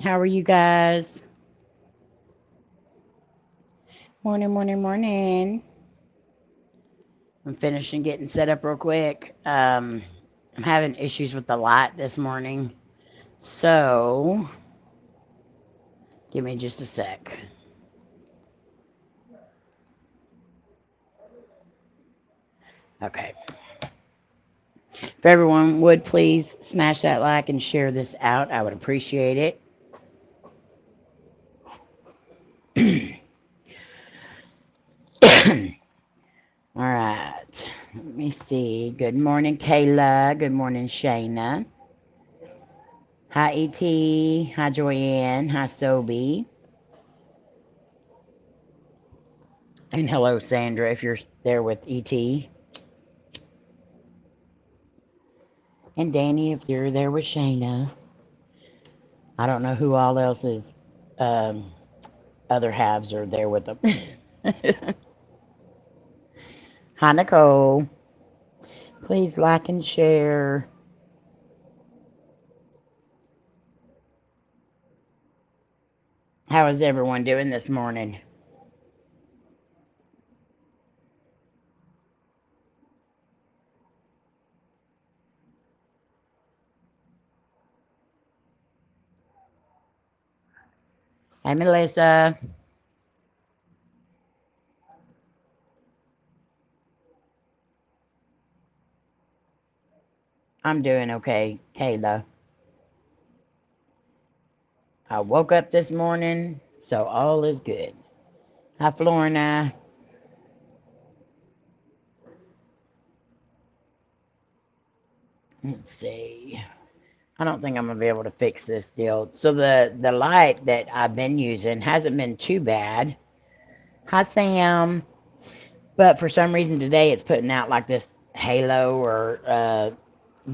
How are you guys? Morning, morning, morning. I'm finishing getting set up real quick. I'm having issues with the light this morning. So, give me just a sec. Okay. If everyone would please smash that like and share this out, I would appreciate it. All right. Let me see. Good morning, Kayla. Good morning, Shayna. Hi, E.T. Hi, Joyanne. Hi, Sobe. And hello, Sandra, if you're there with E.T. And Danny, if you're there with Shayna. I don't know who all else's other halves are there with them. Hi, Nicole. Please like and share. How is everyone doing this morning? Hey, Melissa. I'm doing okay, Kayla. I woke up this morning, so all is good. Hi, Florina. Let's see. I don't think I'm going to be able to fix this deal. So the light that I've been using hasn't been too bad. Hi, Sam. But for some reason today it's putting out like this halo or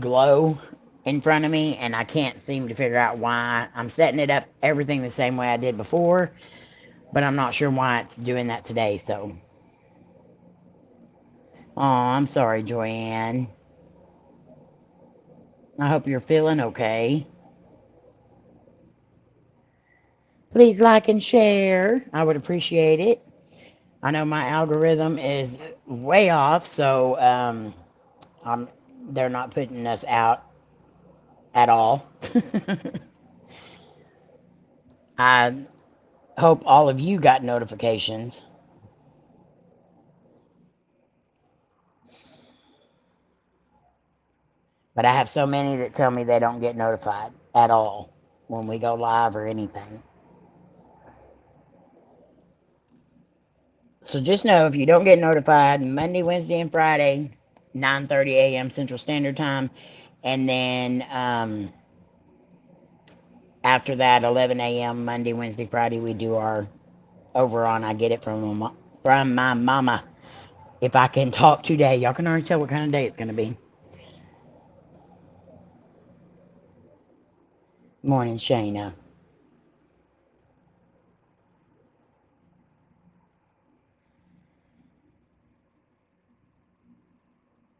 glow in front of me, and I can't seem to figure out why. I'm setting it up everything the same way I did before, but I'm not sure why it's doing that today. So, oh, I'm sorry, Joanne. I hope you're feeling okay. Please like and share. I would appreciate it. I know my algorithm is way off, so they're not putting us out at all. I hope all of you got notifications. But I have so many that tell me they don't get notified at all when we go live or anything. So just know if you don't get notified Monday, Wednesday, and Friday, 9:30 a.m. Central Standard Time, and then after that, 11 a.m. Monday, Wednesday, Friday, we do our over on I Get It from my mama. If I can talk today, y'all can already tell what kind of day it's going to be. Morning, Shayna.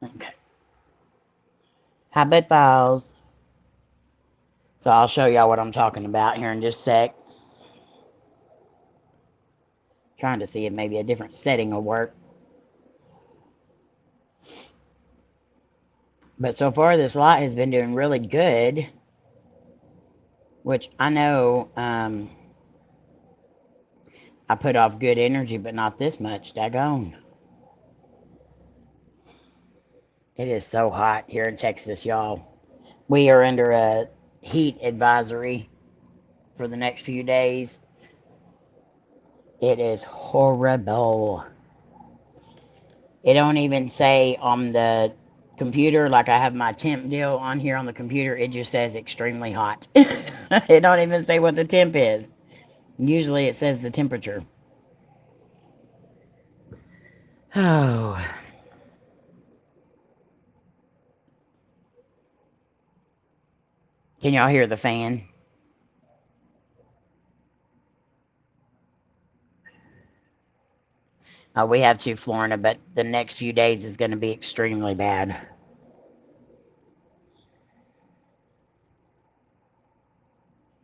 Okay. Hi, Bud Files. So I'll show y'all what I'm talking about here in just a sec. Trying to see if maybe a different setting will work. But so far, this light has been doing really good. Which I know I put off good energy, but not this much. Daggone. It is so hot here in Texas, y'all. We are under a heat advisory for the next few days. It is horrible. It don't even say on the computer, like I have my temp deal on here on the computer, it just says extremely hot. It don't even say what the temp is. Usually it says the temperature. Oh. Can y'all hear the fan? We have to Florida, but the next few days is going to be extremely bad.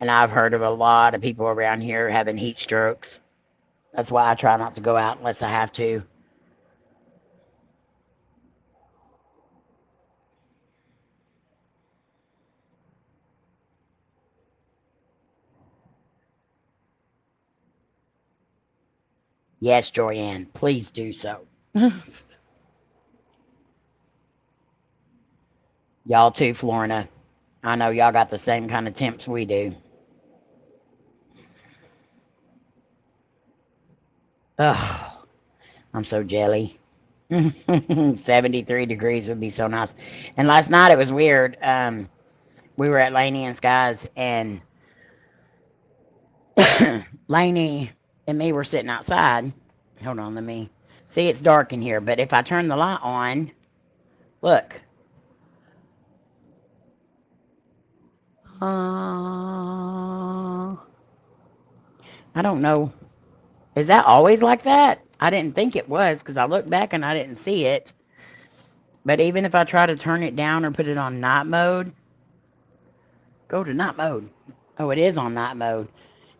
And I've heard of a lot of people around here having heat strokes. That's why I try not to go out unless I have to. Yes, Joyanne, please do so. Y'all too, Florina. I know y'all got the same kind of temps we do. Ugh, I'm so jelly. 73 degrees would be so nice. And last night it was weird. We were at Layne and Sky's, and Layne and me were sitting outside. Hold on, let me see. It's dark in here, but if I turn the light on, look. I don't know. Is that always like that? I didn't think it was because I looked back and I didn't see it. But even if I try to turn it down or put it on night mode, go to night mode. Oh, it is on night mode.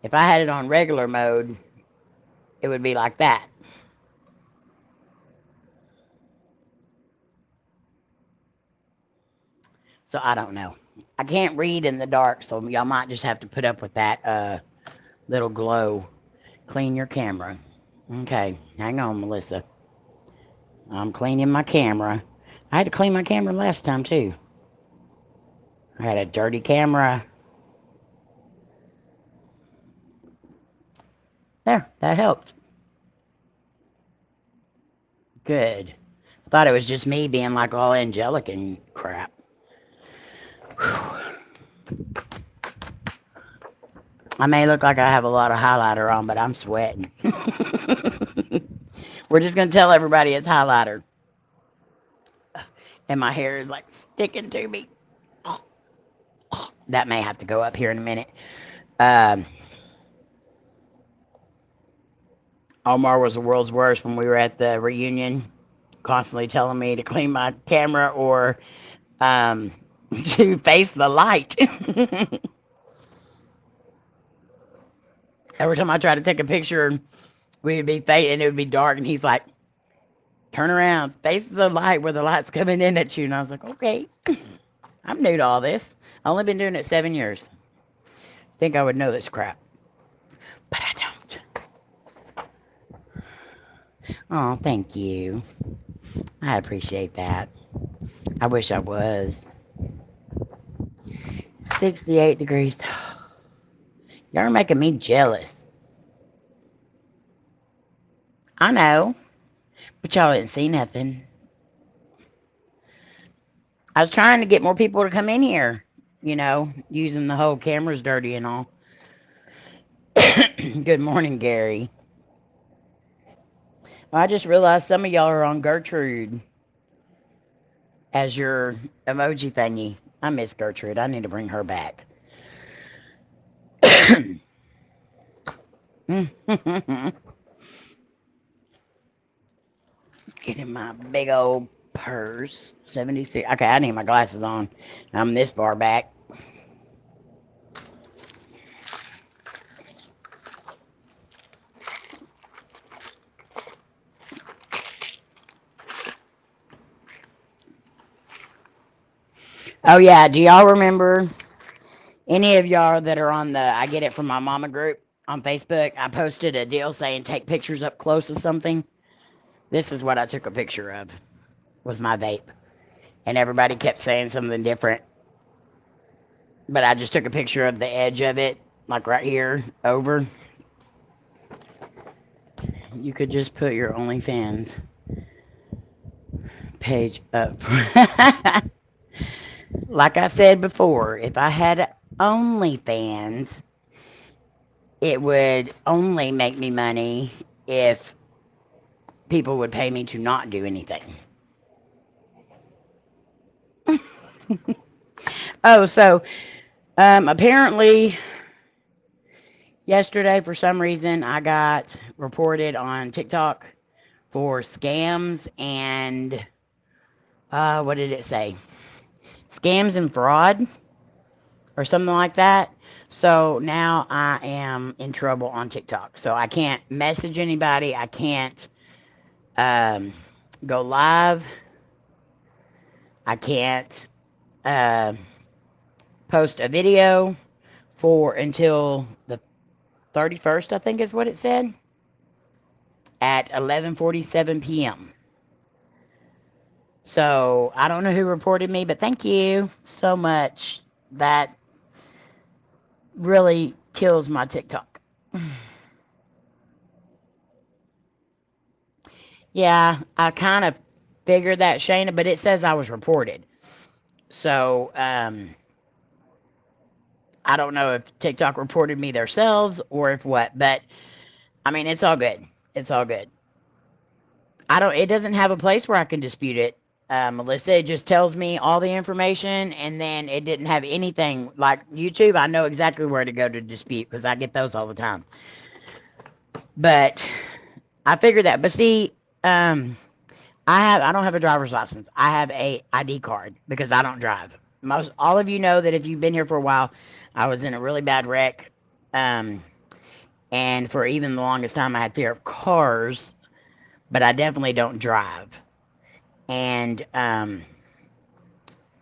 If I had it on regular mode, it would be like that. So I don't know. I can't read in the dark, so y'all might just have to put up with that little glow. Clean your camera. Okay, hang on, Melissa. I'm cleaning my camera. I had to clean my camera last time, too. I had a dirty camera. There, that helped. Good. I thought it was just me being like all angelic and crap. Whew. I may look like I have a lot of highlighter on, but I'm sweating. We're just going to tell everybody it's highlighter. And my hair is like sticking to me. That may have to go up here in a minute. Omar was the world's worst when we were at the reunion, constantly telling me to clean my camera or to face the light. Every time I tried to take a picture, we'd be fading and it would be dark, and he's like, turn around, face the light where the light's coming in at you. And I was like, okay, I'm new to all this. I've only been doing it 7 years. Think I would know this crap, but I don't. Oh, thank you. I appreciate that. I wish I was. 68 degrees. Y'all are making me jealous. I know, but y'all didn't see nothing. I was trying to get more people to come in here, you know, using the whole camera's dirty and all. Good morning, Gary. Well, I just realized some of y'all are on Gertrude as your emoji thingy. I miss Gertrude. I need to bring her back. Get in my big old purse. 76. Okay, I need my glasses on. I'm this far back. Oh, yeah. Do y'all remember any of y'all that are on the I Get It From My Mama group on Facebook? I posted a deal saying take pictures up close of something. This is what I took a picture of, was my vape. And everybody kept saying something different. But I just took a picture of the edge of it, like right here, over. You could just put your OnlyFans page up. Like I said before, if I had OnlyFans, it would only make me money if people would pay me to not do anything. Oh, so apparently yesterday, for some reason, I got reported on TikTok for scams and what did it say? Scams and fraud or something like that. So now I am in trouble on TikTok. So I can't message anybody. I can't um, go live. I can't uh, post a video for until the 31st, I think is what it said, at 11:47 p.m. So I don't know who reported me, but thank you so much. That really kills my TikTok. Yeah, I kind of figured that, Shayna, but it says I was reported. So I don't know if TikTok reported me themselves or if what, but I mean, it's all good. It's all good. It doesn't have a place where I can dispute it, Melissa. It just tells me all the information, and then it didn't have anything like YouTube. I know exactly where to go to dispute because I get those all the time. But I figured that. But see, I don't have a driver's license. I have a ID card because I don't drive. All of you know that if you've been here for a while, I was in a really bad wreck. And for even the longest time, I had fear of cars, but I definitely don't drive. And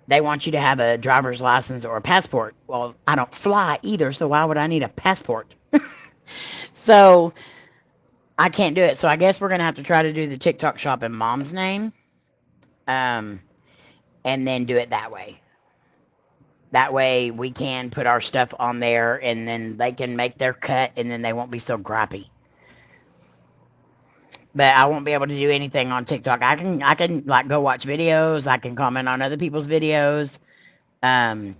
they want you to have a driver's license or a passport. Well, I don't fly either, so why would I need a passport? So I can't do it. So I guess we're going to have to try to do the TikTok shop in Mom's name, and then do it that way. That way we can put our stuff on there, and then they can make their cut, and then they won't be so gripey. But I won't be able to do anything on TikTok. I can like go watch videos. I can comment on other people's videos. I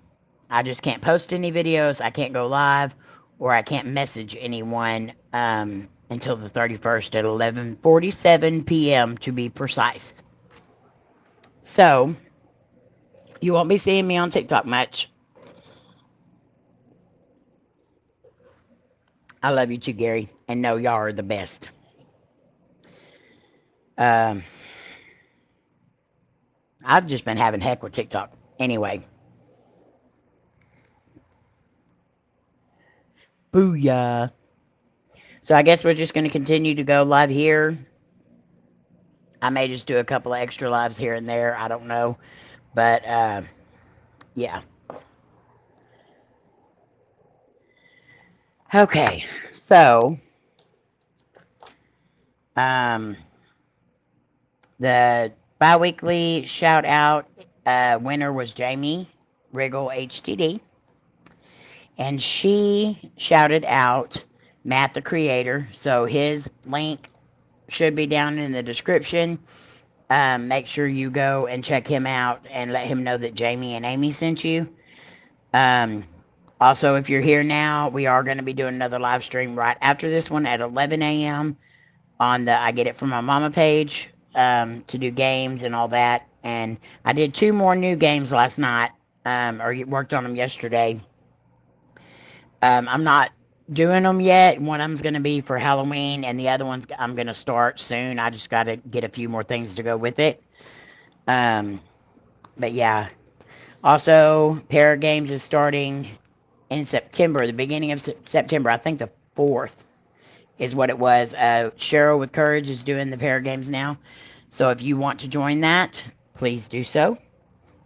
just can't post any videos. I can't go live, or I can't message anyone until the 31st at 11:47 p.m. to be precise. So you won't be seeing me on TikTok much. I love you too, Gary, and know y'all are the best. I've just been having heck with TikTok. Anyway. Booyah. So I guess we're just going to continue to go live here. I may just do a couple of extra lives here and there. I don't know. But, yeah. Okay. So, the bi-weekly shout-out winner was Jamie, Riggle Htd. And she shouted out Matt the Creator. So his link should be down in the description. Make sure you go and check him out and let him know that Jamie and Amy sent you. Also, if you're here now, we are going to be doing another live stream right after this one at 11 a.m. on the I Get It From My Mama page to do games and all that. And I did 2 more new games last night, or worked on them yesterday. I'm not doing them yet. One of them's going to be for Halloween, and the other one's I'm going to start soon. I just got to get a few more things to go with it. But yeah. Also, Para Games is starting in September, the beginning of September. I think the 4th is what it was. Cheryl with Courage is doing the Para Games now. So if you want to join that, please do so.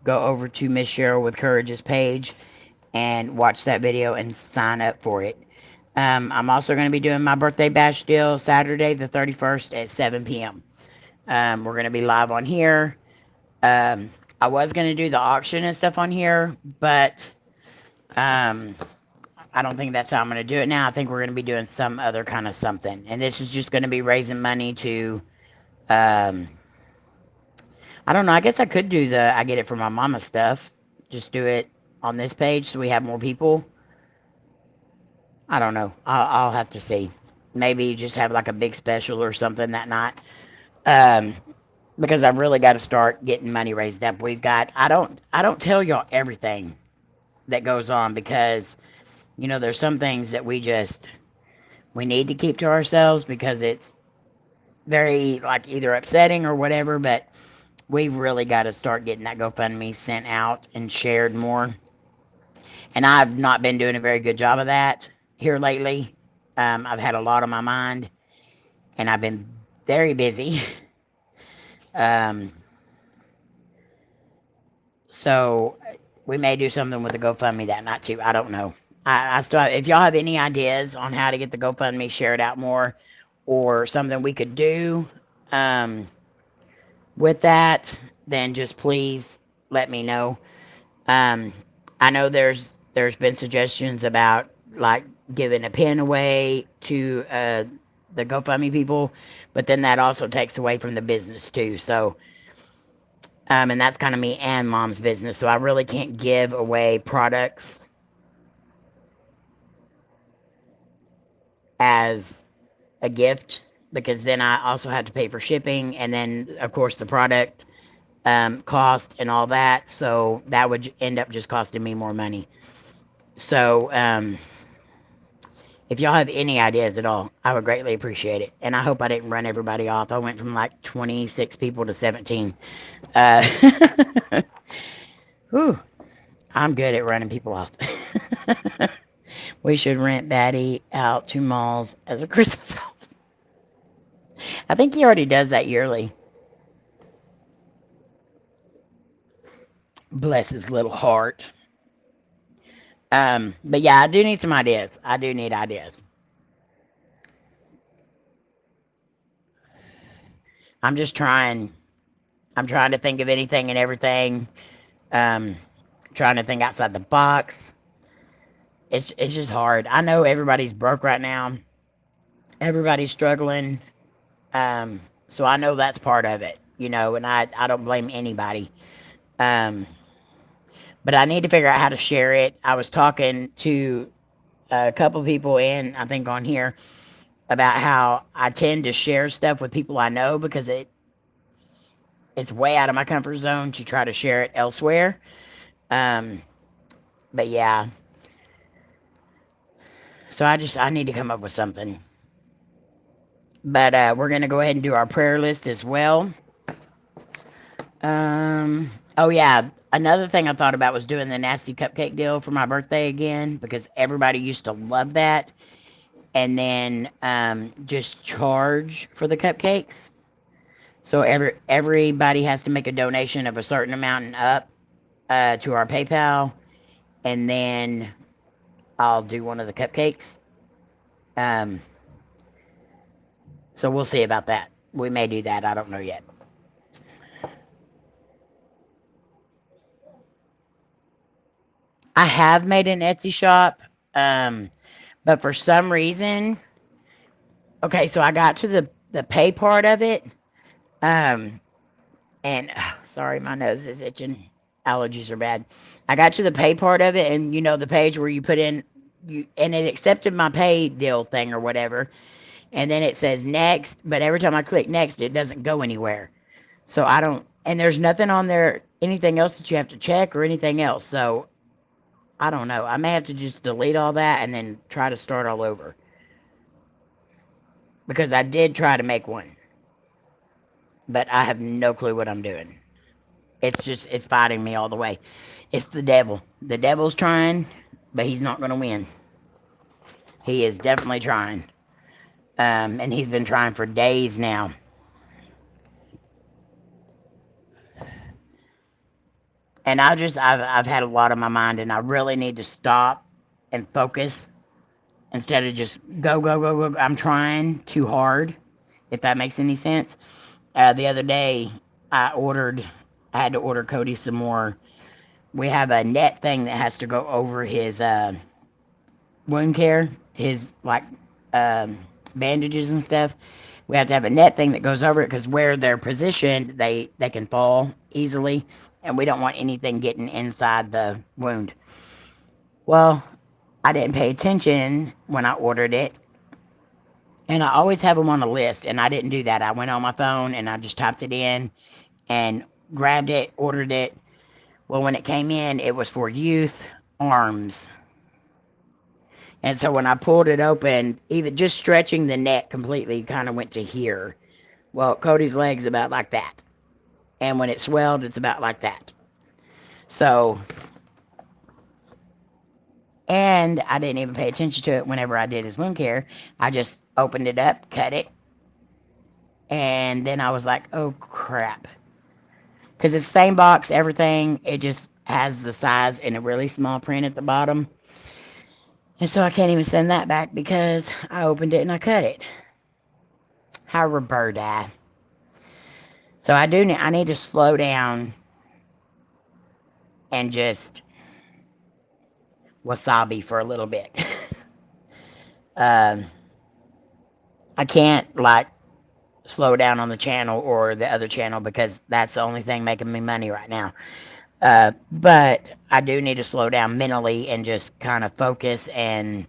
Go over to Miss Cheryl with Courage's page and watch that video and sign up for it. I'm also going to be doing my birthday bash deal Saturday the 31st at 7 p.m. We're going to be live on here. I was going to do the auction and stuff on here, but I don't think that's how I'm going to do it now. I think we're going to be doing some other kind of something. And this is just going to be raising money to, I don't know. I guess I could do the I Get It From My Mama stuff. Just do it on this page so we have more people. I don't know. I'll have to see. Maybe just have like a big special or something that night. Because I've really got to start getting money raised up. I don't tell y'all everything that goes on because, you know, there's some things that we need to keep to ourselves because it's very like either upsetting or whatever, but we've really got to start getting that GoFundMe sent out and shared more. And I've not been doing a very good job of that here lately. I've had a lot on my mind, and I've been very busy. um, so we may do something with the GoFundMe that night too. I don't know. I still, if y'all have any ideas on how to get the GoFundMe shared out more, or something we could do with that, then just please let me know. I know there's been suggestions about like giving a pin away to the GoFundMe people, but then that also takes away from the business too. So, and that's kind of me and Mom's business. So I really can't give away products as a gift, because then I also have to pay for shipping, and then of course the product cost and all that. So that would end up just costing me more money. So if y'all have any ideas at all, I would greatly appreciate it. And I hope I didn't run everybody off. I went from like 26 people to 17. Whew, I'm good at running people off. We should rent Batty out to malls as a Christmas house. I think he already does that yearly. Bless his little heart. But yeah, I do need some ideas. I do need ideas. I'm just trying. I'm trying to think of anything and everything. Trying to think outside the box. It's just hard. I know everybody's broke right now. Everybody's struggling. So I know that's part of it, you know, and I don't blame anybody. But I need to figure out how to share it. I was talking to a couple people in, I think on here, about how I tend to share stuff with people I know because it's way out of my comfort zone to try to share it elsewhere. But yeah. So I need to come up with something. But we're going to go ahead and do our prayer list as well. Oh yeah, another thing I thought about was doing the nasty cupcake deal for my birthday again, because everybody used to love that. And then just charge for the cupcakes. So everybody has to make a donation of a certain amount and up to our PayPal, and then I'll do one of the cupcakes. So we'll see about that. We may do that. I don't know yet. I have made an Etsy shop, but for some reason, okay, so I got to the pay part of it, and sorry, my nose is itching. Allergies are bad. I got to the pay part of it, and you know the page where you put in, and it accepted my pay deal thing or whatever, and then it says next, but every time I click next, it doesn't go anywhere. So I don't, and there's nothing on there, anything else that you have to check or anything else. So I don't know. I may have to just delete all that and then try to start all over. Because I did try to make one. But I have no clue what I'm doing. It's fighting me all the way. It's the devil. The devil's trying, but he's not going to win. He is definitely trying. And he's been trying for days now. And I've had a lot on my mind, and I really need to stop and focus instead of just go. I'm trying too hard, if that makes any sense. The other day, I had to order Cody some more. We have a net thing that has to go over his wound care, his like bandages and stuff. We have to have a net thing that goes over it because where they're positioned, they can fall easily, and we don't want anything getting inside the wound. Well, I didn't pay attention when I ordered it, and I always have them on a list, and I didn't do that. I went on my phone and I just typed it in and grabbed it, ordered it. Well, when it came in, it was for youth arms. And so when I pulled it open, even just stretching the neck completely kind of went to here. Well, Cody's leg's about like that. And when it swelled, it's about like that. So And I didn't even pay attention to it whenever I did his wound care. I just opened it up, cut it, and then I was like, oh crap. Because it's the same box, everything. It just has the size in a really small print at the bottom. And so I can't even send that back because I opened it and I cut it. How bird eye. So I need to slow down and just wasabi for a little bit. I can't like slow down on the channel or the other channel because that's the only thing making me money right now. But I do need to slow down mentally and just kind of focus and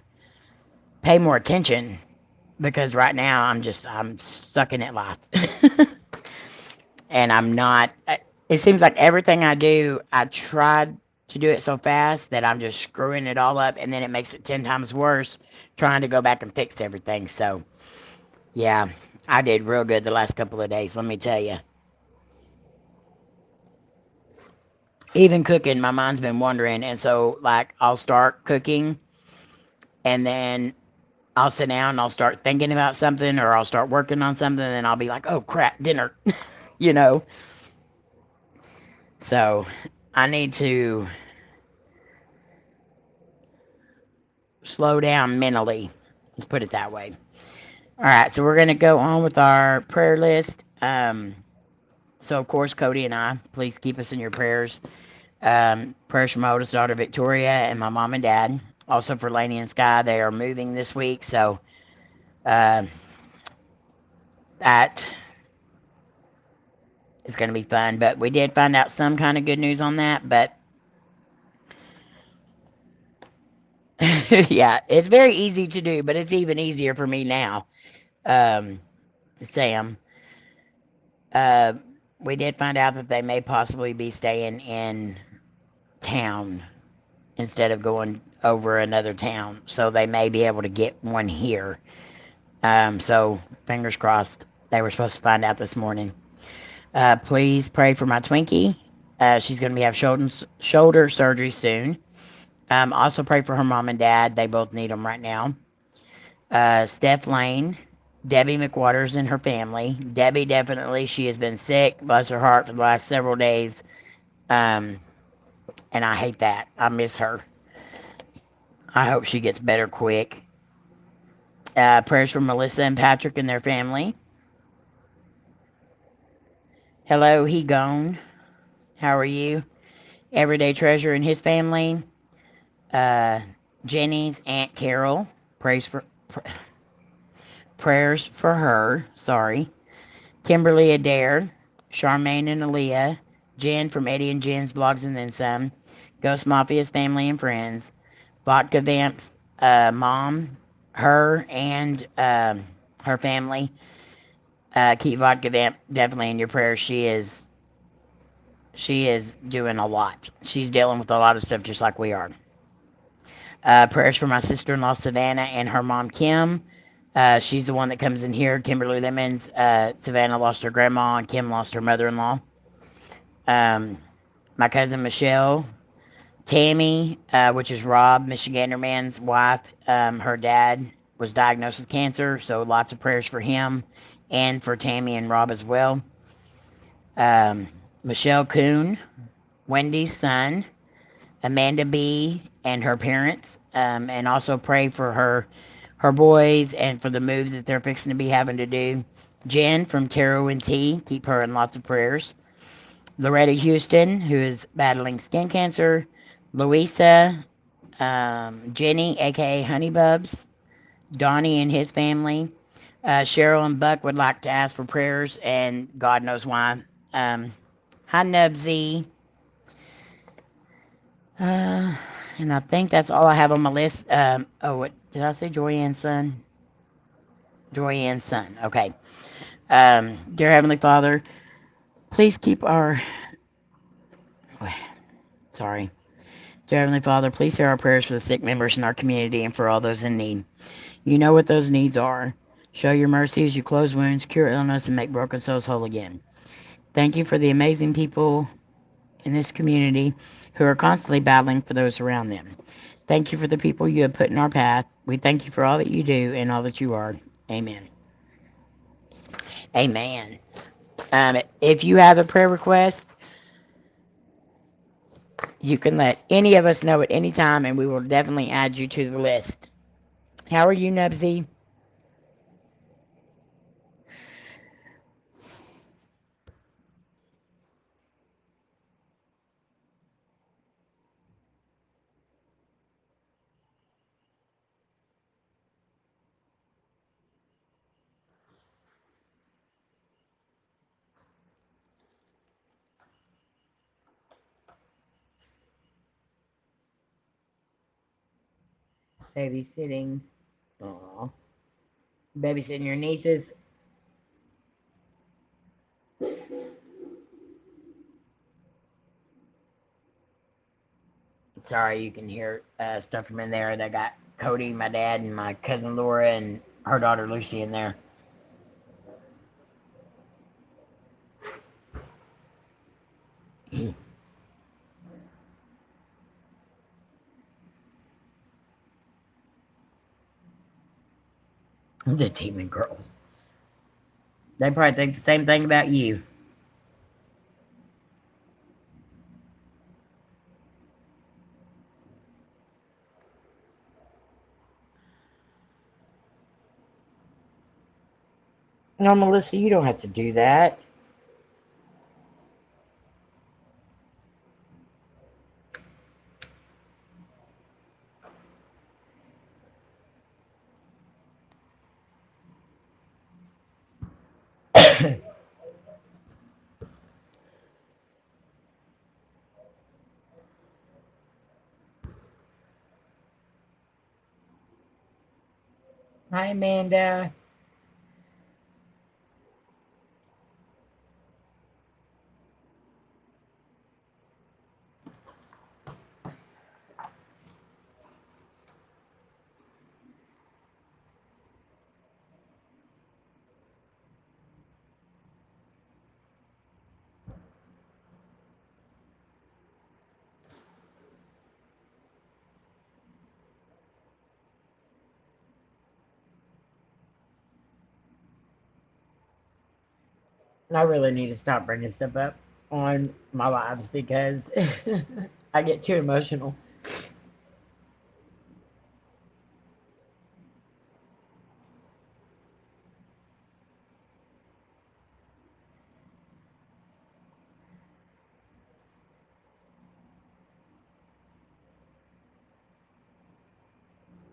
pay more attention because right now I'm sucking at life. And I'm not, it seems like everything I do, I tried to do it so fast that I'm just screwing it all up, and then it makes it 10 times worse trying to go back and fix everything. So, yeah, I did real good the last couple of days, let me tell you. Even cooking, my mind's been wandering, and so, like, I'll start cooking, and then I'll sit down and I'll start thinking about something, or I'll start working on something, and I'll be like, oh, crap, dinner, you know? So, I need to slow down mentally. Let's put it that way. All right, so we're going to go on with our prayer list. So, of course, Coty and I, please keep us in your prayers. Prayers for my oldest daughter, Victoria, and my mom and dad. Also for Layne and Sky. They are moving this week, so that is going to be fun. But we did find out some kind of good news on that, but yeah, it's very easy to do, but it's even easier for me now. Sam, we did find out that they may possibly be staying in town instead of going over another town, so they may be able to get one here. So fingers crossed. They were supposed to find out this morning. Please pray for my Twinkie. She's going to have shoulder surgery soon. Also pray for her mom and dad. They both need them right now. Steph Layne, Debbie McWaters and her family. Debbie, definitely, she has been sick, bless her heart, for the last several days. And I hate that. I miss her. I hope she gets better quick. Prayers for Melissa and Patrick and their family. Hello, he gone. How are you? Everyday Treasure and his family. Jenny's Aunt Carol. Prayers for her. Sorry. Kimberly Adair. Charmaine and Aaliyah. Jen from Eddie and Jen's Vlogs and Then Some. Ghost Mafia's family and friends. VodkaVamp's mom. Her and her family. Keep VodkaVamp definitely in your prayers. She is doing a lot. She's dealing with a lot of stuff just like we are. Prayers for my sister-in-law Savannah and her mom Kim. She's the one that comes in here. Kimberly Lemons. Savannah lost her grandma and Kim lost her mother-in-law. My cousin Michelle. Tammy, which is Rob, Michigander man's wife. Her dad was diagnosed with cancer, so lots of prayers for him and for Tammy and Rob as well. Michelle Kuhn, Wendy's son, Amanda B. and her parents, and also pray for her boys and for the moves that they're fixing to be having to do. Jen from Tarot and Tea, keep her in lots of prayers. Loretta Houston, who is battling skin cancer. Louisa, Jenny, aka Honeybubs, Donnie and his family. Cheryl and Buck would like to ask for prayers, and God knows why. Hi, Nubsy. And I think that's all I have on my list. What did I say? Joyanne's son? Joyanne's son. Okay. Dear Heavenly Father, please keep our... Sorry. Dear Heavenly Father, please hear our prayers for the sick members in our community and for all those in need. You know what those needs are. Show your mercy as you close wounds, cure illness, and make broken souls whole again. Thank you for the amazing people in this community who are constantly battling for those around them. Thank you for the people you have put in our path. We thank you for all that you do and all that you are. Amen. Amen. If you have a prayer request, you can let any of us know at any time, and we will definitely add you to the list. How are you, Nubsy? Babysitting. Aww. Babysitting your nieces. Sorry, you can hear stuff from in there. They got Cody, my dad, and my cousin Laura, and her daughter Lucy in there. The demon girls. They probably think the same thing about you. No, Melissa, you don't have to do that. Hi, Amanda. I really need to stop bringing stuff up on my lives because I get too emotional.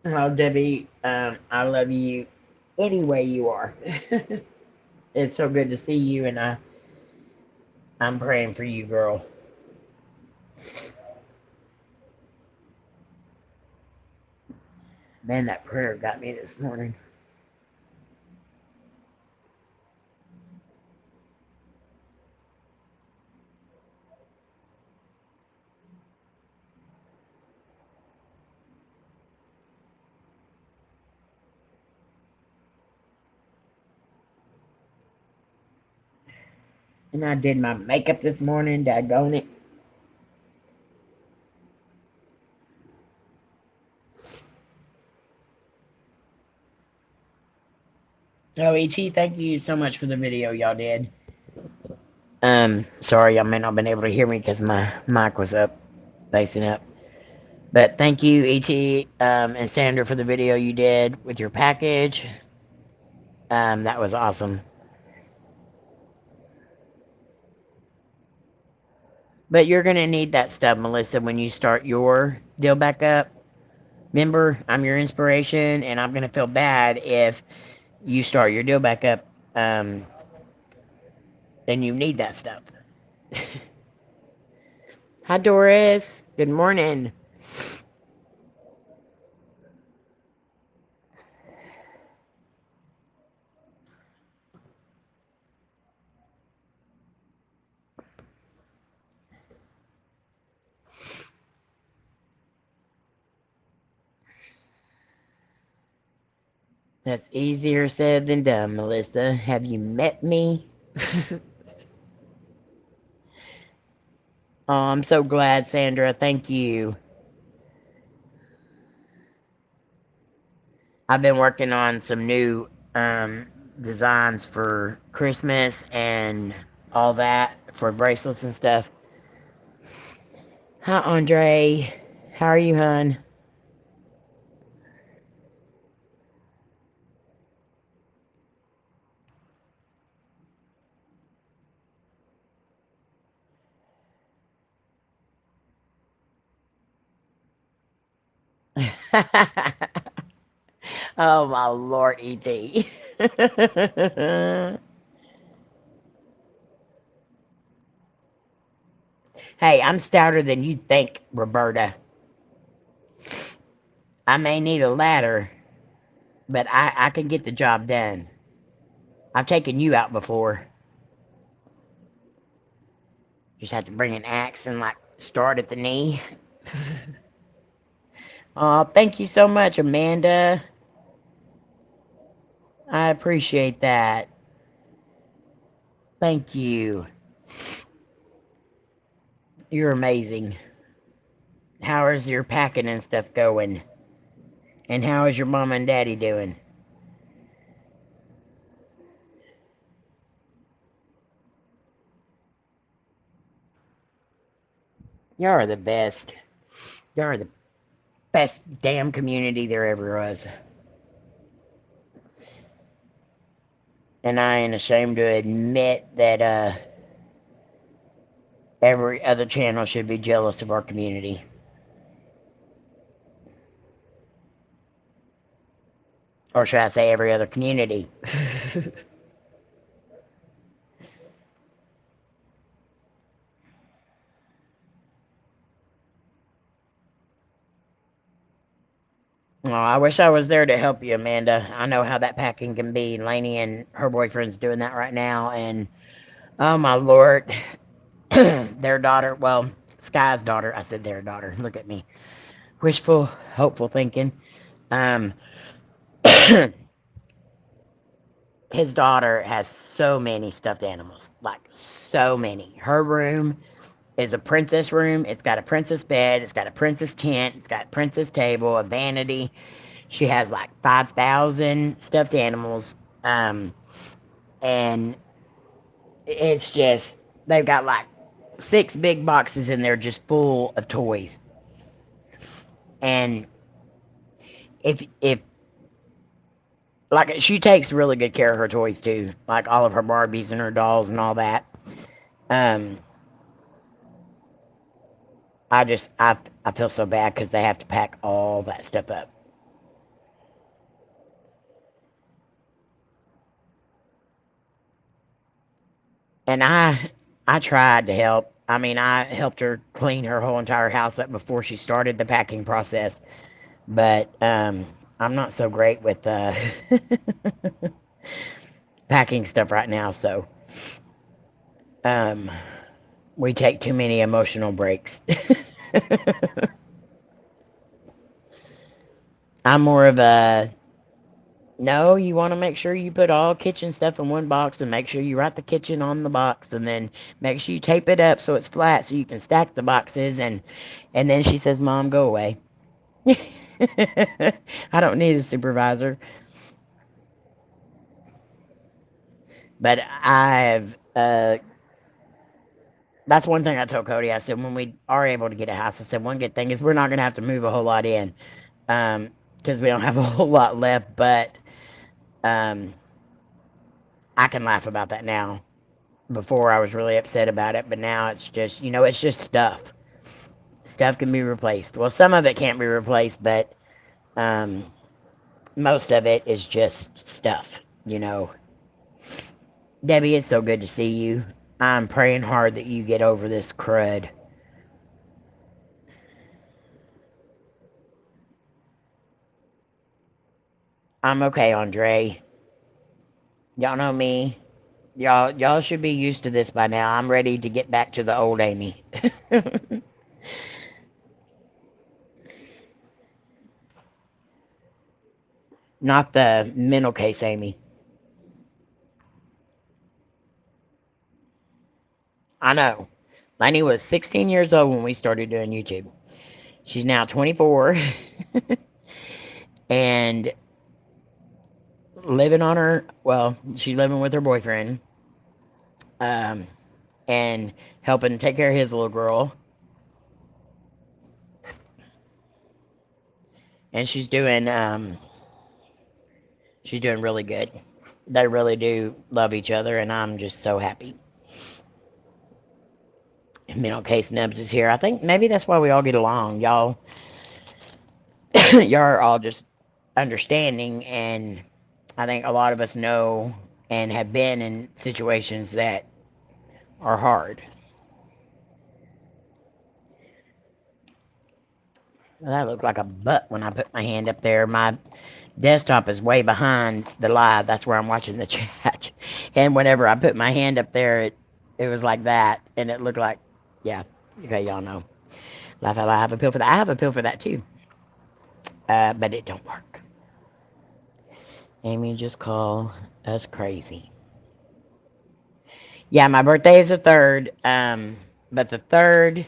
Oh, Debbie, I love you any way you are. It's so good to see you, and I'm praying for you, girl. Man, that prayer got me this morning. And I did my makeup this morning, daggone it. Oh, E.T., thank you so much for the video y'all did. Sorry y'all may not have been able to hear me because my mic was up, facing up. But thank you, E.T., and Sandra, for the video you did with your package. That was awesome. But you're going to need that stuff, Melissa, when you start your deal back up. Remember, I'm your inspiration, and I'm going to feel bad if you start your deal back up, then you need that stuff. Hi, Doris. Good morning. That's easier said than done, Melissa. Have you met me? Oh, I'm so glad, Sandra. Thank you. I've been working on some new designs for Christmas and all that for bracelets and stuff. Hi, Andre. How are you, hon? Oh, my Lord, E.T. Hey, I'm stouter than you think, Roberta. I may need a ladder, but I can get the job done. I've taken you out before. Just have to bring an axe and, like, start at the knee. Oh, thank you so much, Amanda. I appreciate that. Thank you. You're amazing. How is your packing and stuff going? And how is your mom and daddy doing? Y'all are the best. Y'all are the best damn community there ever was. And I ain't ashamed to admit that every other channel should be jealous of our community. Or should I say every other community? Oh, I wish I was there to help you, Amanda. I know how that packing can be. Layne and her boyfriend's doing that right now, and oh my Lord, their daughter, well, Sky's daughter, I said their daughter, look at me. Wishful, hopeful thinking. Um, his daughter has so many stuffed animals, like so many. Her room is a princess room. It's got a princess bed. It's got a princess tent. It's got a princess table, a vanity. She has like 5,000 stuffed animals. And it's just, they've got like 6 big boxes in there just full of toys. And if like, she takes really good care of her toys too, like all of her Barbies and her dolls and all that. Um, I feel so bad because they have to pack all that stuff up. And I tried to help. I mean, I helped her clean her whole entire house up before she started the packing process. But I'm not so great with packing stuff right now, so um, we take too many emotional breaks. I'm more of a no, you want to make sure you put all kitchen stuff in one box and make sure you write the kitchen on the box and then make sure you tape it up so it's flat so you can stack the boxes and then she says, "Mom, go away." I don't need a supervisor. But I've that's one thing I told Cody. I said when we are able to get a house, I said one good thing is we're not gonna have to move a whole lot in, because we don't have a whole lot left. But um, I can laugh about that now. Before I was really upset about it, but now it's just it's just stuff. Stuff can be replaced. Well, some of it can't be replaced, but um, most of it is just stuff. Debbie, it's so good to see you. I'm praying hard that you get over this crud. I'm okay, Andre. Y'all know me. Y'all should be used to this by now. I'm ready to get back to the old Amy. Not the mental case Amy. I know. Layne was 16 years old when we started doing YouTube. She's now 24. And living on her, well, she's living with her boyfriend, um, and helping take care of his little girl. And she's doing really good. They really do love each other, and I'm just so happy. Mental Case Nubs is here. I think maybe that's why we all get along. Y'all are all just understanding, and I think a lot of us know and have been in situations that are hard. Well, that looked like a butt when I put my hand up there. My desktop is way behind the live. That's where I'm watching the chat. And whenever I put my hand up there, it was like that, and it looked like, yeah. Okay, y'all know. I have a pill for that. I have a pill for that too, but it don't work. Amy just call us crazy. Yeah, my birthday is the 3rd, but the 3rd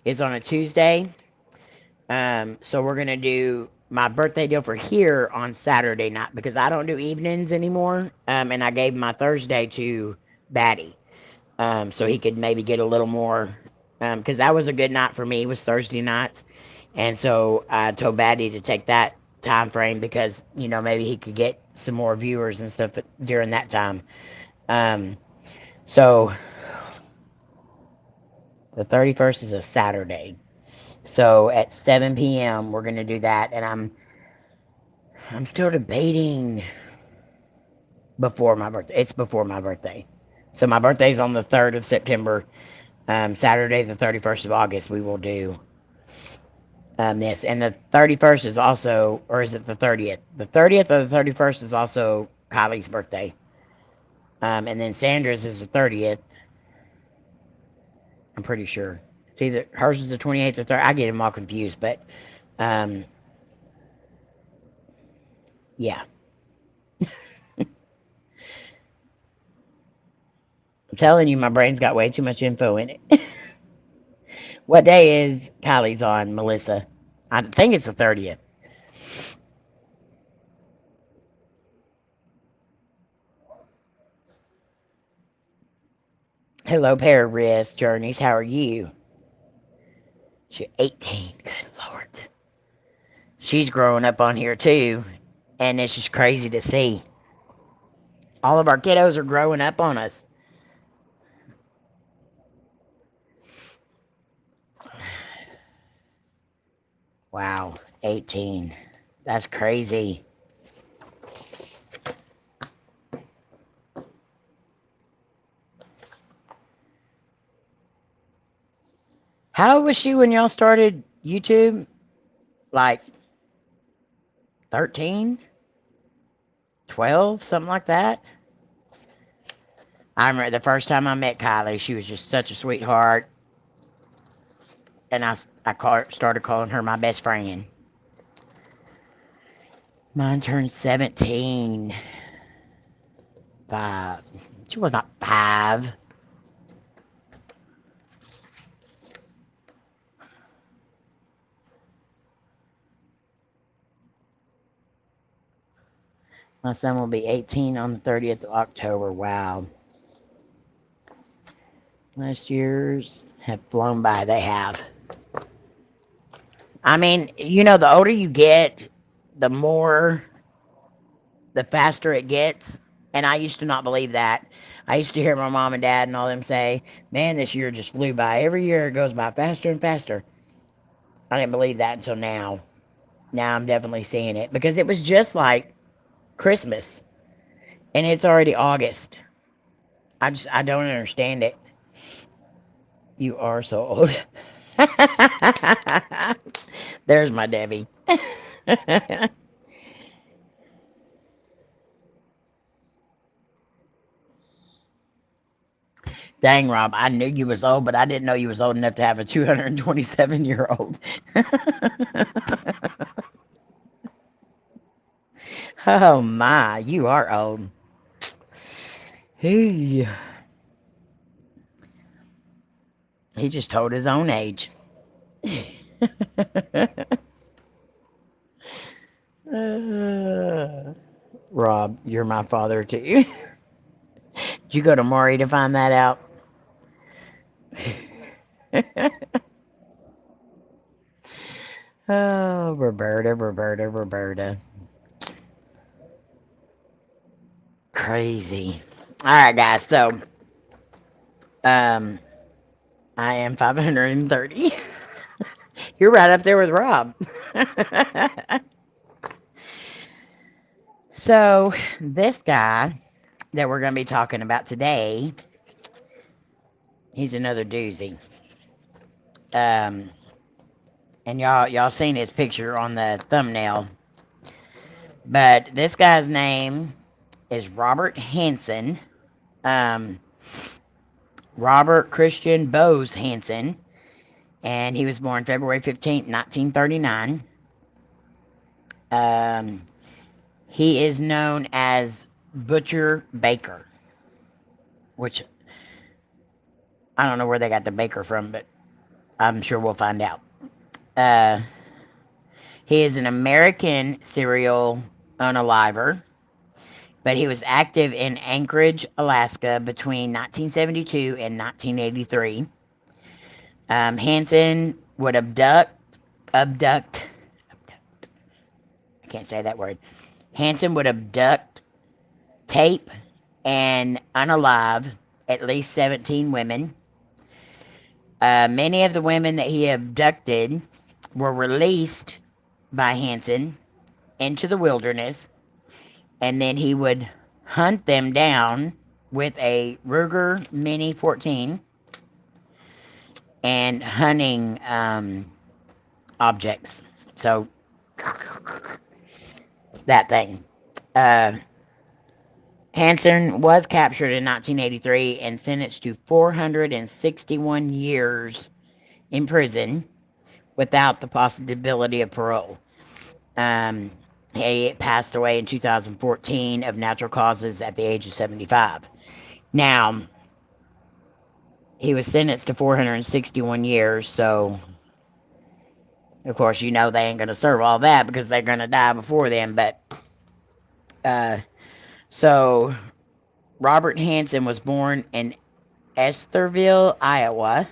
is on a Tuesday. So we're gonna do my birthday deal for here on Saturday night because I don't do evenings anymore. And I gave my Thursday to Batty, so he could maybe get a little more. Because that was a good night for me. It was Thursday nights, and so I told Batty to take that time frame because maybe he could get some more viewers and stuff during that time. So the 31st is a Saturday. So at 7 p.m. we're gonna do that, and I'm still debating before my birthday. It's before my birthday, so my birthday's on the 3rd of September. Saturday the 31st of August we will do this, and the 31st is also, or is it the 30th? The 30th or the 31st is also Kylie's birthday, and then Sandra's is the 30th. I'm pretty sure. It's either hers is the 28th or 30th. I get them all confused, but yeah. I'm telling you, my brain's got way too much info in it. What day is Kylie's on, Melissa? I think it's the 30th. Hello, Paris Journeys. How are you? She's 18. Good Lord. She's growing up on here too, and it's just crazy to see. All of our kiddos are growing up on us. Wow, 18. That's crazy. How old was she when y'all started YouTube? Like 13? 12? Something like that? I remember the first time I met Kylie, she was just such a sweetheart. And I started calling her my best friend. Mine turned 17. 5. She was not 5. My son will be 18 on the 30th of October. Wow. Last years have flown by. They have. I mean, the older you get, the faster it gets. And I used to not believe that. I used to hear my mom and dad and all them say, man, this year just flew by. Every year it goes by faster and faster. I didn't believe that until now. Now I'm definitely seeing it. Because it was just like Christmas. And it's already August. I don't understand it. You are so old. There's my Debbie. Dang, Rob, I knew you was old, but I didn't know you was old enough to have a 227-year-old. Oh my, you are old. He just told his own age. Rob, you're my father too. Did you go to Maury to find that out? Oh, Roberta. Crazy. Alright, guys, so I am 530. You're right up there with Rob. So, this guy that we're going to be talking about today, he's another doozy. And y'all seen his picture on the thumbnail. But this guy's name is Robert Hansen. Robert Christian Bose Hansen. And he was born February 15th, 1939. He is known as Butcher Baker, which I don't know where they got the Baker from, but I'm sure we'll find out. He is an American serial unaliver, but he was active in Anchorage, Alaska between 1972 and 1983. Hansen would abduct, I can't say that word. Hansen would abduct, tape, and unalive at least 17 women. Many of the women that he abducted were released by Hansen into the wilderness, and then he would hunt them down with a Ruger Mini 14 and hunting objects. So, that thing. Hansen was captured in 1983 and sentenced to 461 years in prison without the possibility of parole. He passed away in 2014 of natural causes at the age of 75. Now, he was sentenced to 461 years, so of course, you know they ain't going to serve all that because they're going to die before then. But, so, Robert Hansen was born in Estherville, Iowa,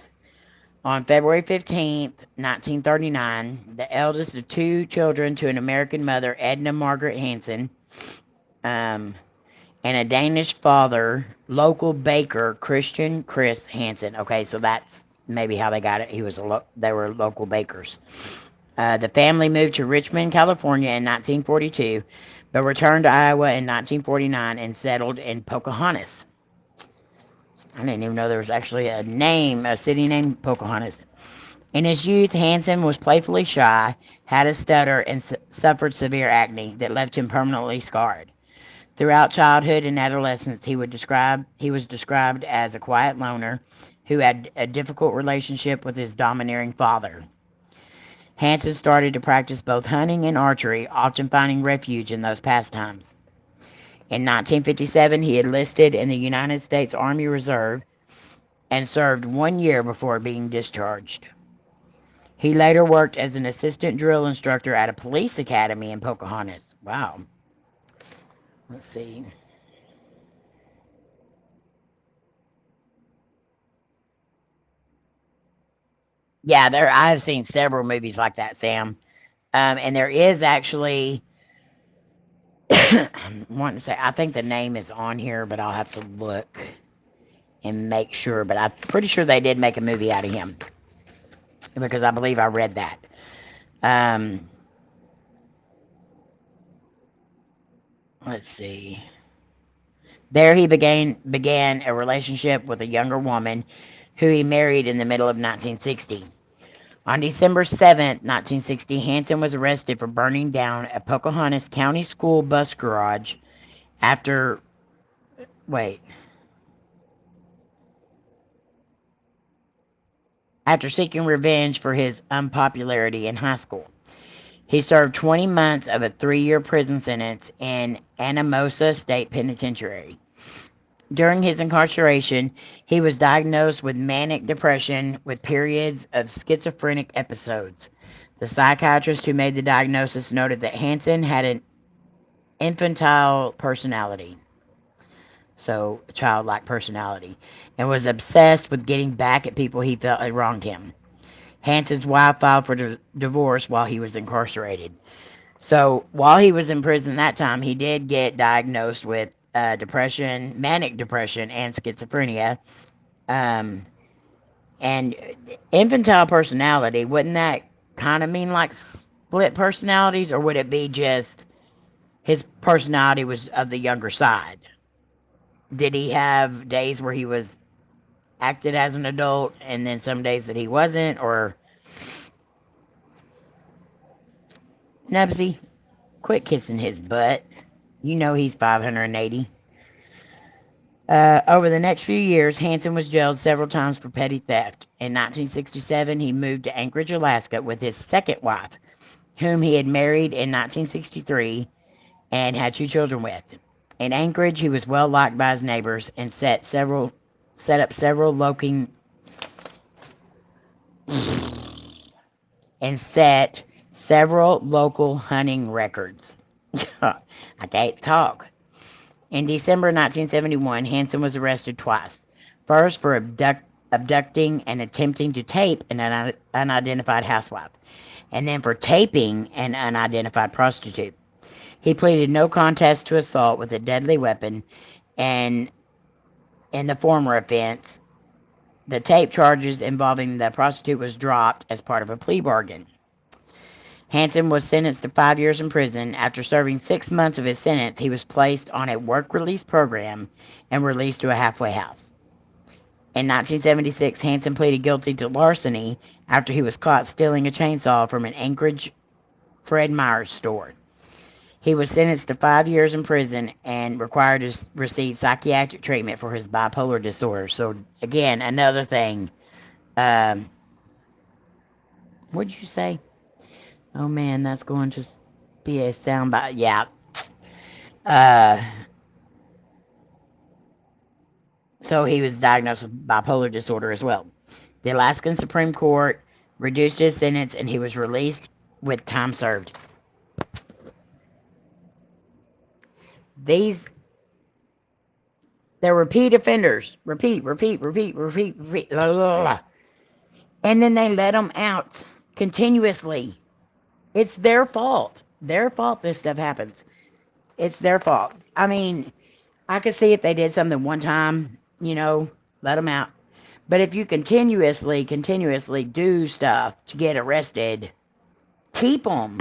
on February 15th, 1939, the eldest of two children to an American mother, Edna Margaret Hansen, and a Danish father, local baker, Christian Chris Hansen. Okay, so that's maybe how they got it. They were local bakers. The family moved to Richmond, California in 1942, but returned to Iowa in 1949 and settled in Pocahontas. I didn't even know there was actually a city named Pocahontas. In his youth, Hansen was playfully shy, had a stutter, and suffered severe acne that left him permanently scarred. Throughout childhood and adolescence, he was described as a quiet loner who had a difficult relationship with his domineering father. Hansen started to practice both hunting and archery, often finding refuge in those pastimes. In 1957, he enlisted in the United States Army Reserve and served 1 year before being discharged. He later worked as an assistant drill instructor at a police academy in Pocahontas. Wow. Let's see. Yeah, I've seen several movies like that, Sam. And there is actually, I want to say, I think the name is on here, but I'll have to look and make sure. But I'm pretty sure they did make a movie out of him because I believe I read that. Let's see. There he began a relationship with a younger woman who he married in the middle of 1960. On December 7th, 1960, Hansen was arrested for burning down a Pocahontas County school bus garage after seeking revenge for his unpopularity in high school. He served 20 months of a 3-year prison sentence in Anamosa State Penitentiary. During his incarceration, he was diagnosed with manic depression with periods of schizophrenic episodes. The psychiatrist who made the diagnosis noted that Hansen had infantile personality. So, childlike personality. And was obsessed with getting back at people he felt had wronged him. Hansen's wife filed for divorce while he was incarcerated. So, while he was in prison that time, he did get diagnosed with depression, manic depression, and schizophrenia. Um, and infantile personality, wouldn't that kind of mean like split personalities, or would it be just his personality was of the younger side? Did he have days where he was acted as an adult and then some days that he wasn't? Or Nubsy, quit kissing his butt. You know he's 580. Over the next few years, Hansen was jailed several times for petty theft. In 1967, he moved to Anchorage, Alaska with his second wife, whom he had married in 1963 and had 2 children with. In Anchorage, he was well liked by his neighbors and set up several local hunting records. I can't talk. In December 1971, Hansen was arrested twice. First for abducting and attempting to tape an unidentified housewife, and then for taping an unidentified prostitute. He pleaded no contest to assault with a deadly weapon, and in the former offense, the tape charges involving the prostitute was dropped as part of a plea bargain. Hansen was sentenced to 5 years in prison. After serving 6 months of his sentence, he was placed on a work release program and released to a halfway house. In 1976, Hansen pleaded guilty to larceny after he was caught stealing a chainsaw from an Anchorage Fred Meyer's store. He was sentenced to 5 years in prison and required to receive psychiatric treatment for his bipolar disorder. So, again, another thing. What'd you say? Oh, man, that's going to be a soundbite. Yeah. So he was diagnosed with bipolar disorder as well. The Alaskan Supreme Court reduced his sentence, and he was released with time served. They're repeat offenders. Repeat. Blah, blah, blah. And then they let them out continuously. It's their fault. Their fault this stuff happens. It's their fault. I mean, I could see if they did something one time, let them out. But if you continuously do stuff to get arrested, keep them.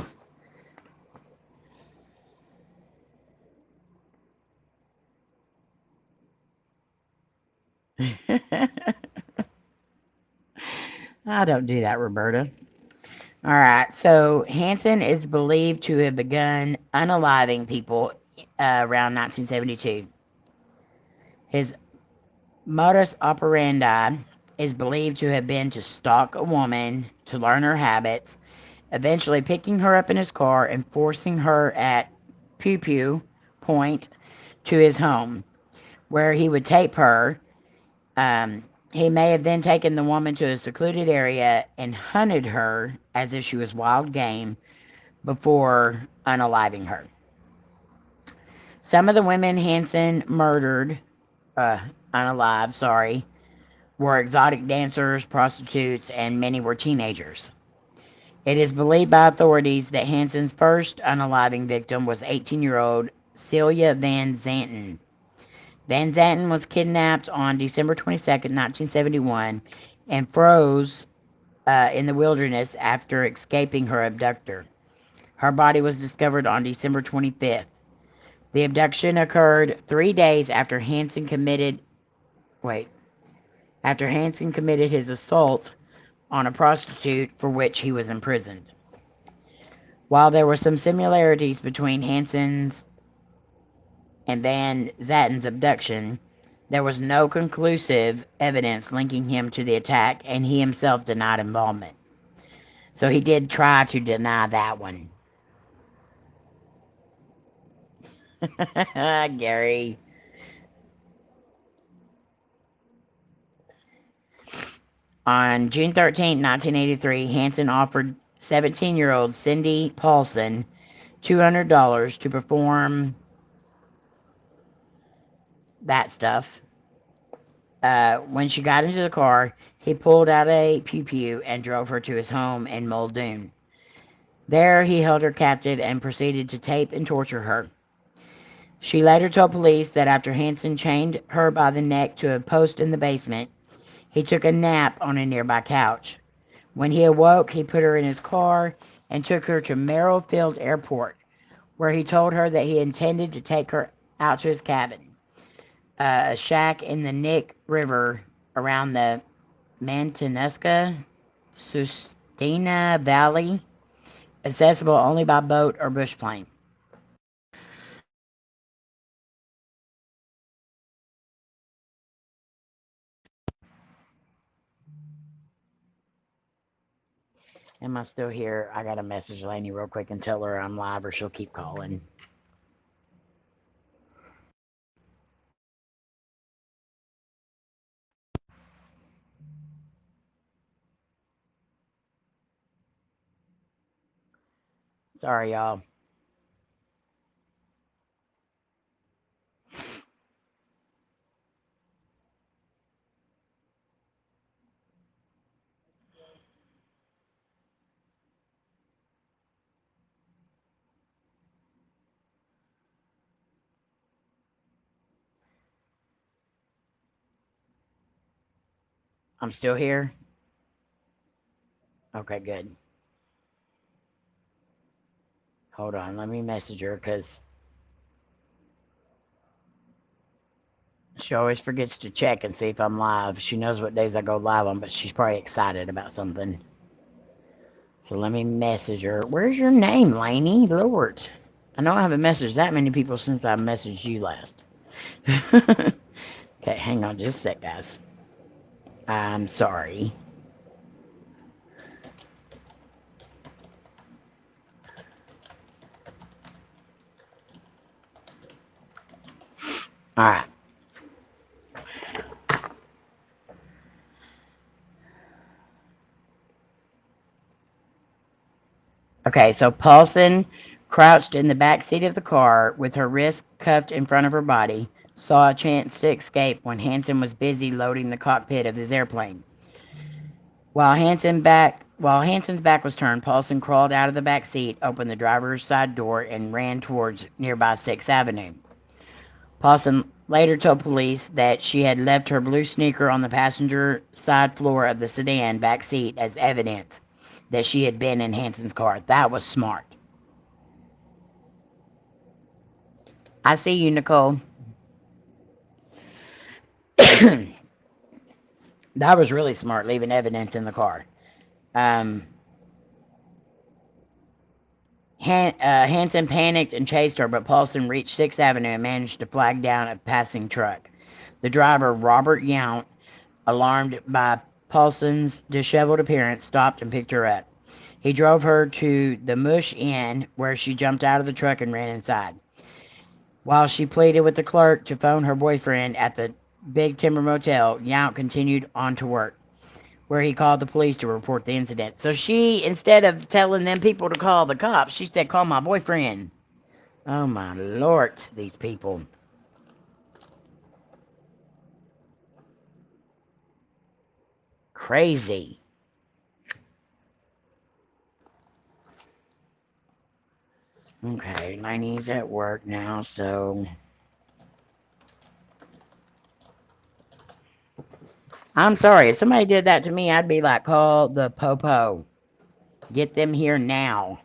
I don't do that, Roberta. All right, so Hansen is believed to have begun unaliving people around 1972. His modus operandi is believed to have been to stalk a woman, to learn her habits, eventually picking her up in his car and forcing her at pew point to his home, where he would tape her. He may have then taken the woman to a secluded area and hunted her as if she was wild game before unaliving her. Some of the women Hansen murdered, were exotic dancers, prostitutes, and many were teenagers. It is believed by authorities that Hansen's first unaliving victim was 18-year-old Celia Van Zanten. Van Zanten was kidnapped on December 22, 1971, and froze in the wilderness after escaping her abductor. Her body was discovered on December 25th. The abduction occurred 3 days after Hansen committed his assault on a prostitute for which he was imprisoned. While there were some similarities between Hansen's and Van Zanten's abduction, there was no conclusive evidence linking him to the attack, and he himself denied involvement. So he did try to deny that one. Gary. On June 13, 1983, Hansen offered 17-year-old Cindy Paulson $200 to perform that stuff. When she got into the car, he pulled out a pew-pew and drove her to his home in Muldoon. There, he held her captive and proceeded to tape and torture her. She later told police that after Hansen chained her by the neck to a post in the basement, he took a nap on a nearby couch. When he awoke, he put her in his car and took her to Merrill Airport, where he told her that he intended to take her out to his cabin, a shack in the Nick River around the Matanuska Sustina Valley, accessible only by boat or bush plane. Am I still here? I gotta message Layne real quick and tell her I'm live or she'll keep calling. Sorry, y'all. I'm still here? Okay, good. Hold on, let me message her because she always forgets to check and see if I'm live. She knows what days I go live on, but she's probably excited about something. So let me message her. Where's your name, Layne? Lord. I know I haven't messaged that many people since I messaged you last. Okay, hang on just a sec, guys. I'm sorry. Alright. Okay, so Paulson crouched in the back seat of the car with her wrists cuffed in front of her body, saw a chance to escape when Hansen was busy loading the cockpit of his airplane. While Hansen's back was turned, Paulson crawled out of the back seat, opened the driver's side door, and ran towards nearby 6th Avenue. Paulson later told police that she had left her blue sneaker on the passenger side floor of the sedan back seat as evidence that she had been in Hansen's car. That was smart. I see you, Nicole. That was really smart, leaving evidence in the car. Hansen panicked and chased her, but Paulson reached 6th Avenue and managed to flag down a passing truck. The driver, Robert Yount, alarmed by Paulson's disheveled appearance, stopped and picked her up. He drove her to the Mush Inn, where she jumped out of the truck and ran inside. While she pleaded with the clerk to phone her boyfriend at the Big Timber Motel, Yount continued on to work, where he called the police to report the incident. So she, instead of telling them people to call the cops, she said, call my boyfriend. Oh my Lord, these people. Crazy. Okay, Layne's at work now, so I'm sorry. If somebody did that to me, I'd be like, call the popo. Get them here now.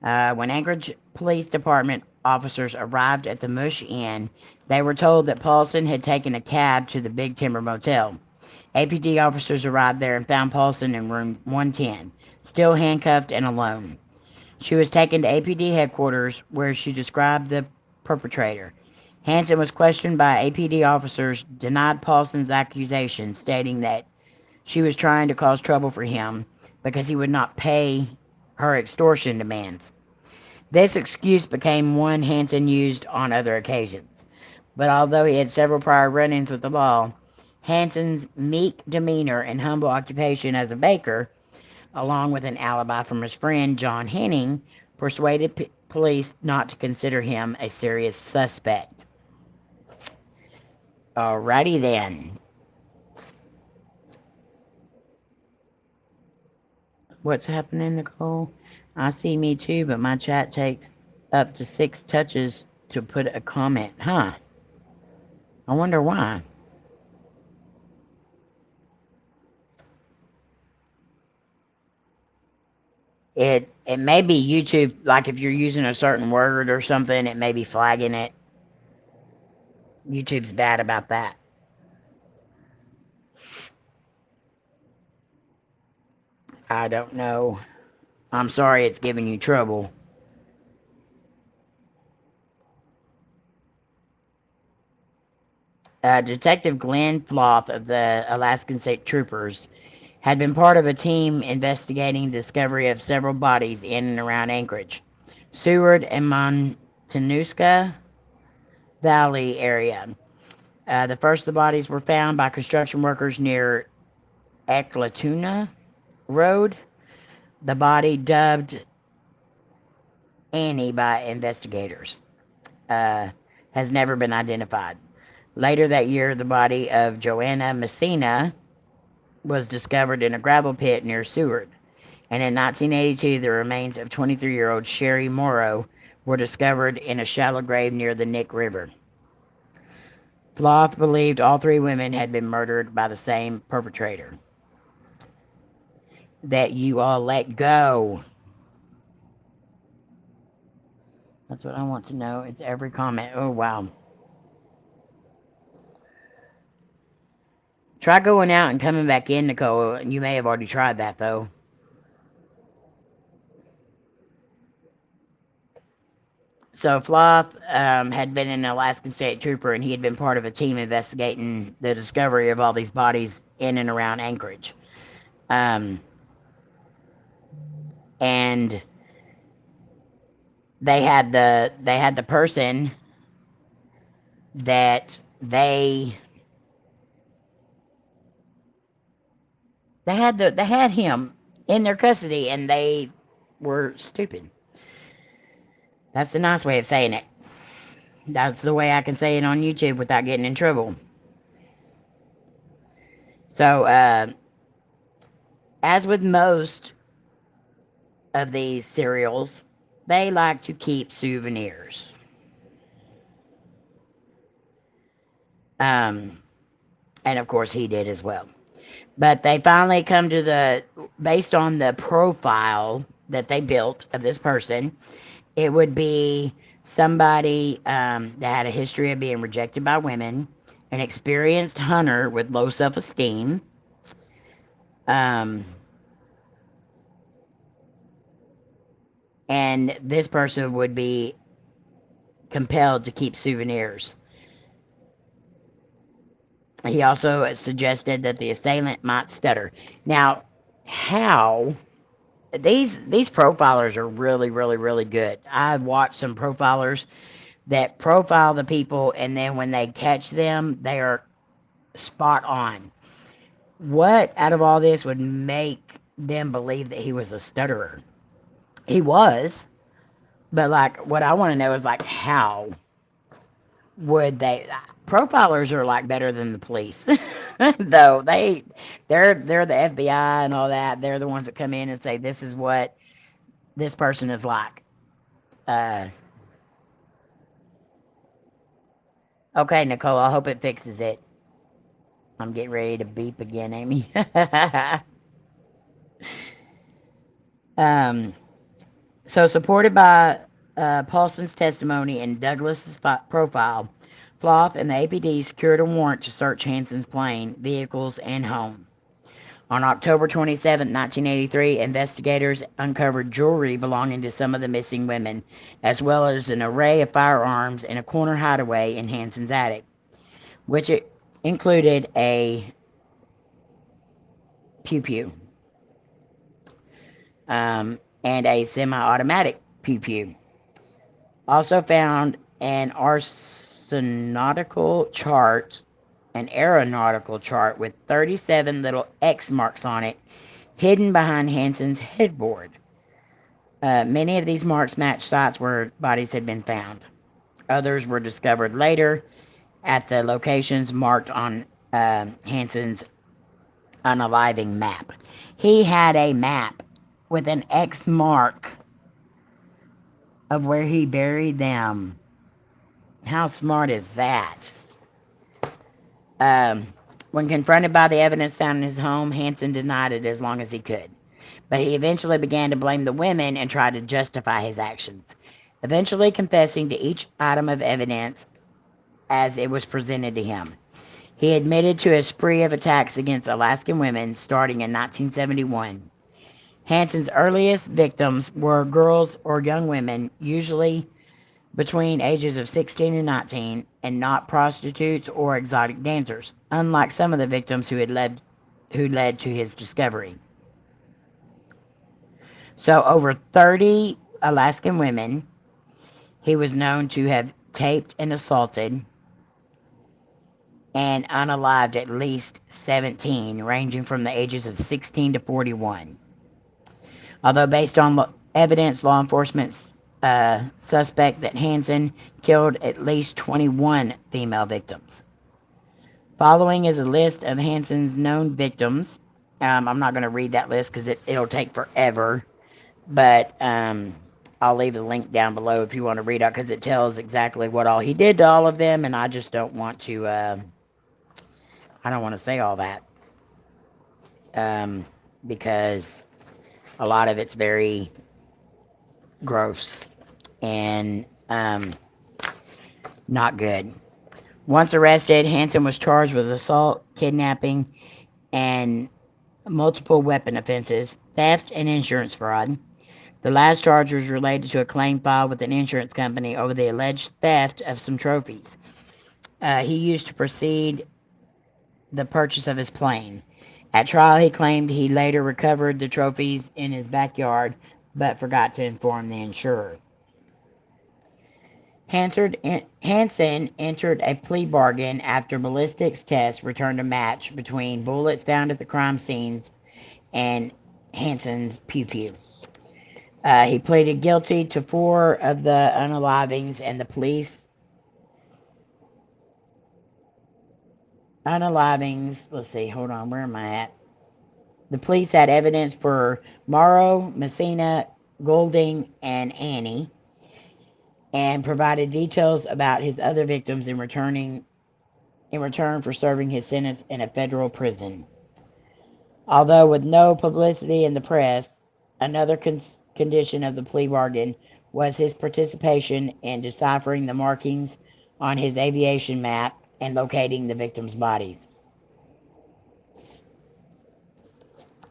When Anchorage Police Department officers arrived at the Mush Inn, they were told that Paulson had taken a cab to the Big Timber Motel. APD officers arrived there and found Paulson in room 110, still handcuffed and alone. She was taken to APD headquarters, where she described the perpetrator. Hansen was questioned by APD officers, denied Paulson's accusation, stating that she was trying to cause trouble for him because he would not pay her extortion demands. This excuse became one Hansen used on other occasions. But although he had several prior run-ins with the law, Hansen's meek demeanor and humble occupation as a baker along with an alibi from his friend John Henning, persuaded police not to consider him a serious suspect. Alrighty then. What's happening, Nicole? I see me too, but my chat takes up to 6 touches to put a comment. Huh. I wonder why. It may be YouTube, like if you're using a certain word or something, it may be flagging it. YouTube's bad about that. I don't know. I'm sorry it's giving you trouble. Detective Glenn Floth of the Alaskan State Troopers had been part of a team investigating the discovery of several bodies in and around Anchorage, Seward, and Montanuska Valley area. The first of the bodies were found by construction workers near Eklatuna Road. The body, dubbed Annie by investigators, has never been identified. Later that year, the body of Joanna Messina was discovered in a gravel pit near Seward. And in 1982, the remains of 23-year-old Sherry Morrow were discovered in a shallow grave near the Nick River. Floth believed all 3 women had been murdered by the same perpetrator. That you all let go. That's what I want to know. It's every comment. Oh, wow. Try going out and coming back in, Nicole. You may have already tried that, though. So Floth had been an Alaskan State Trooper, and he had been part of a team investigating the discovery of all these bodies in and around Anchorage. And they had the person that they had him in their custody, and they were stupid. That's the nice way of saying it. That's the way I can say it on YouTube without getting in trouble. So, as with most of these serials, they like to keep souvenirs. And of course he did as well. But they finally come to based on the profile that they built of this person, it would be somebody that had a history of being rejected by women, an experienced hunter with low self-esteem, and this person would be compelled to keep souvenirs. He also suggested that the assailant might stutter. Now, how... These profilers are really, really, really good. I've watched some profilers that profile the people, and then when they catch them, they are spot on. What out of all this would make them believe that he was a stutterer? He was, but like what I want to know is like how would they? Profilers are like better than the police, though they're the FBI and all that. They're the ones that come in and say this is what this person is like. Okay, Nicole, I hope it fixes it. I'm getting ready to beep again, Amy. So supported by Paulson's testimony and Douglas's profile, Floth and the APD secured a warrant to search Hansen's plane, vehicles, and home. On October 27, 1983, investigators uncovered jewelry belonging to some of the missing women, as well as an array of firearms in a corner hideaway in Hansen's attic, which included a pew-pew and a semi-automatic pew-pew. Also found an aeronautical chart with 37 little X marks on it hidden behind Hansen's headboard. Many of these marks matched sites where bodies had been found. Others were discovered later at the locations marked on Hansen's unaliving map. He had a map with an X mark of where he buried them. How smart is that? When confronted by the evidence found in his home, Hansen denied it as long as he could. But he eventually began to blame the women and tried to justify his actions, eventually confessing to each item of evidence as it was presented to him. He admitted to a spree of attacks against Alaskan women starting in 1971. Hansen's earliest victims were girls or young women, usually between ages of 16 and 19, and not prostitutes or exotic dancers, unlike some of the victims who led to his discovery. So over 30 Alaskan women he was known to have taped and assaulted, and unalived at least 17, ranging from the ages of 16 to 41. Although based on evidence, law enforcement suspect that Hansen killed at least 21 female victims. Following is a list of Hansen's known victims. I'm not going to read that list because it'll take forever, but I'll leave the link down below if you want to read it, because it tells exactly what all he did to all of them, and I just don't want to I don't want to say all that, because a lot of it's very gross and not good. Once arrested, Hansen was charged with assault, kidnapping, and multiple weapon offenses, theft, and insurance fraud. The last charge was related to a claim filed with an insurance company over the alleged theft of some trophies he used to precede the purchase of his plane. At trial, he claimed he later recovered the trophies in his backyard, but forgot to inform the insurer. Hansen entered a plea bargain after ballistics tests returned a match between bullets found at the crime scenes and Hansen's pew-pew. He pleaded guilty to 4 of the unalivings, and the police let's see, hold on, where am I at? The police had evidence for Morrow, Messina, Golding, and Annie, and provided details about his other victims in return for serving his sentence in a federal prison. Although with no publicity in the press, another condition of the plea bargain was his participation in deciphering the markings on his aviation map and locating the victims' bodies.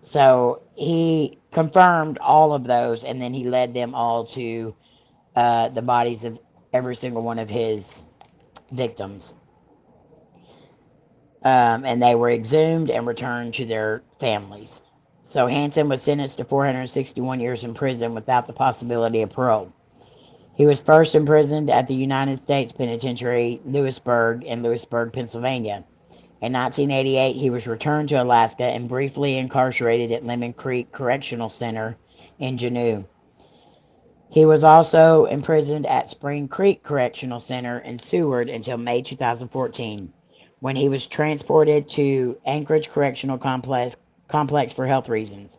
So he confirmed all of those, and then he led them all to the bodies of every single one of his victims. And they were exhumed and returned to their families. So Hansen was sentenced to 461 years in prison without the possibility of parole. He was first imprisoned at the United States Penitentiary, Lewisburg, in Lewisburg, Pennsylvania. In 1988, he was returned to Alaska and briefly incarcerated at Lemon Creek Correctional Center in Juneau. He was also imprisoned at Spring Creek Correctional Center in Seward until May 2014, when he was transported to Anchorage Correctional Complex for health reasons.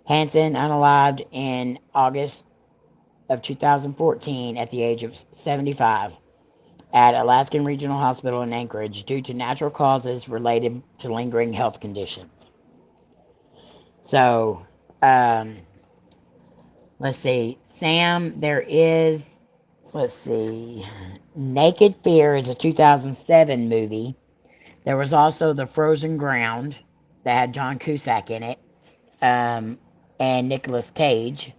Hansen unalived in August of 2014 at the age of 75 at Alaskan Regional Hospital in Anchorage due to natural causes related to lingering health conditions. So, let's see. Sam, let's see. Naked Fear is a 2007 movie. There was also The Frozen Ground that had John Cusack in it, and Nicolas Cage.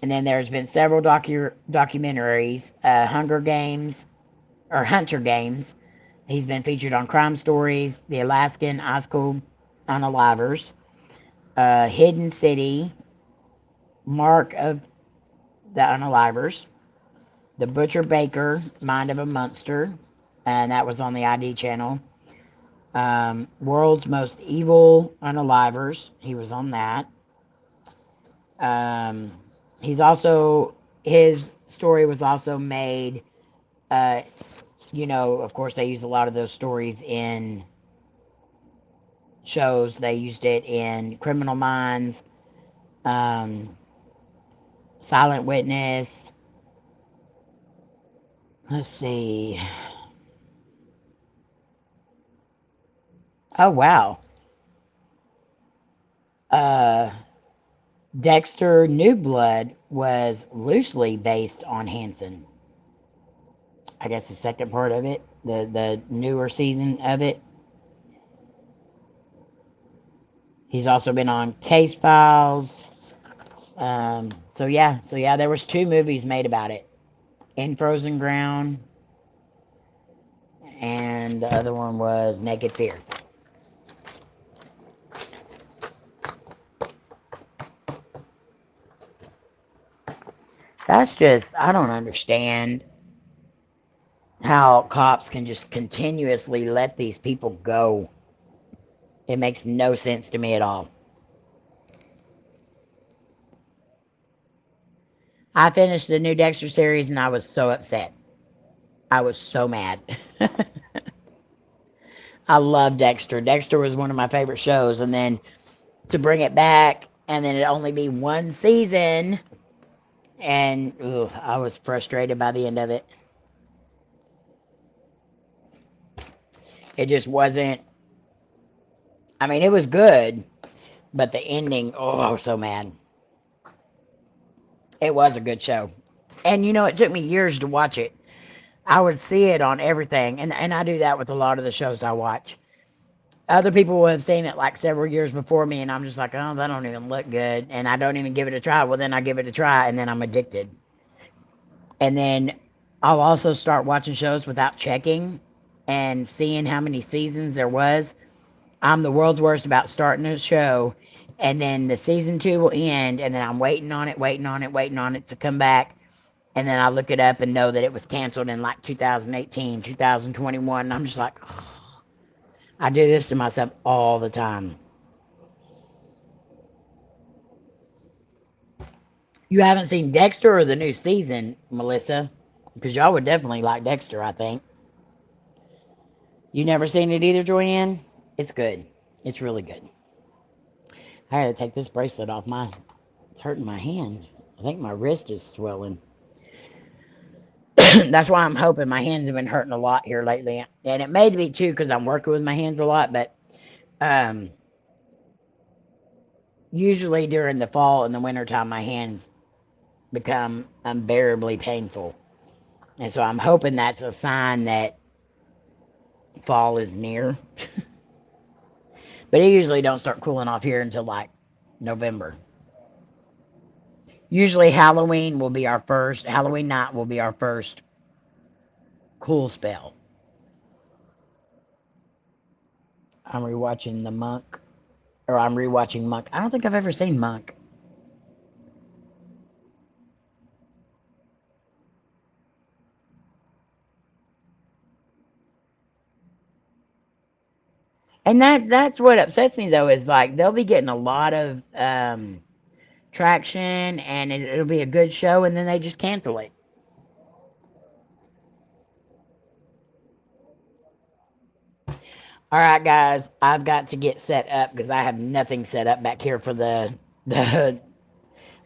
And then there's been several documentaries, Hunter Games. He's been featured on Crime Stories, The Alaskan Ice Cold Unalivers, Hidden City, Mark of the Unalivers, The Butcher Baker, Mind of a Monster, and that was on the ID channel. World's Most Evil Unalivers. He was on that. He's also, his story was also made, you know, of course they use a lot of those stories in shows. They used it in Criminal Minds, Silent Witness. Let's see. Oh, wow. Dexter New Blood was loosely based on Hansen. I guess the second part of it, the newer season of it. He's also been on Case Files. So yeah, there was 2 movies made about it. In Frozen Ground, and the other one was Naked Fear. That's just, I don't understand how cops can just continuously let these people go. It makes no sense to me at all. I finished the new Dexter series and I was so upset. I was so mad. I love Dexter. Dexter was one of my favorite shows, and then to bring it back and then it only be 1 season, and I was frustrated by the end of it. It just wasn't, I mean, it was good, but the ending, I was so mad. It was a good show. And you know, it took me years to watch it. I would see it on everything, and I do that with a lot of the shows I watch. Other people will have seen it like several years before me, and I'm just like, oh, that don't even look good, and I don't even give it a try. Well, then I give it a try, and then I'm addicted. And then I'll also start watching shows without checking and seeing how many seasons there was. I'm the world's worst about starting a show, and then the season 2 will end, and then I'm waiting on it to come back, and then I look it up and know that it was canceled in like 2018, 2021, and I'm just like, oh. I do this to myself all the time. You haven't seen Dexter or the new season, Melissa? Because y'all would definitely like Dexter, I think. You never seen it either, Joanne? It's good. It's really good. I gotta take this bracelet off. It's hurting my hand. I think my wrist is swelling. That's why I'm hoping. My hands have been hurting a lot here lately. And it may be too because I'm working with my hands a lot, but usually during the fall and the wintertime, my hands become unbearably painful. And so I'm hoping that's a sign that fall is near. But it usually don't start cooling off here until like November. Usually Halloween night will be our first cool spell. I'm rewatching Monk. I don't think I've ever seen Monk. And that's what upsets me though, is like they'll be getting a lot of traction, and it'll be a good show, and then they just cancel it. All right, guys, I've got to get set up because I have nothing set up back here for the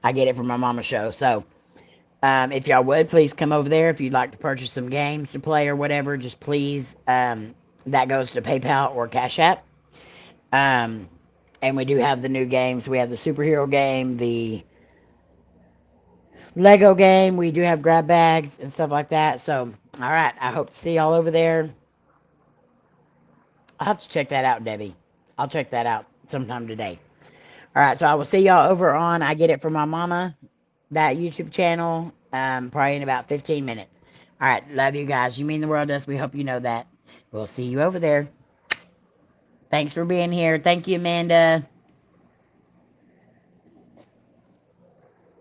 I get it from my mama's show. So if y'all would please come over there if you'd like to purchase some games to play or whatever. Just please, that goes to PayPal or Cash App. And we do have the new games. We have the superhero game, the Lego game. We do have grab bags and stuff like that. So, all right. I hope to see y'all over there. I'll have to check that out, Debbie. I'll check that out sometime today. All right. So I will see y'all over on I Get It From My Mama, that YouTube channel, probably in about 15 minutes. All right. Love you guys. You mean the world to us. We hope you know that. We'll see you over there. Thanks for being here. Thank you, Amanda.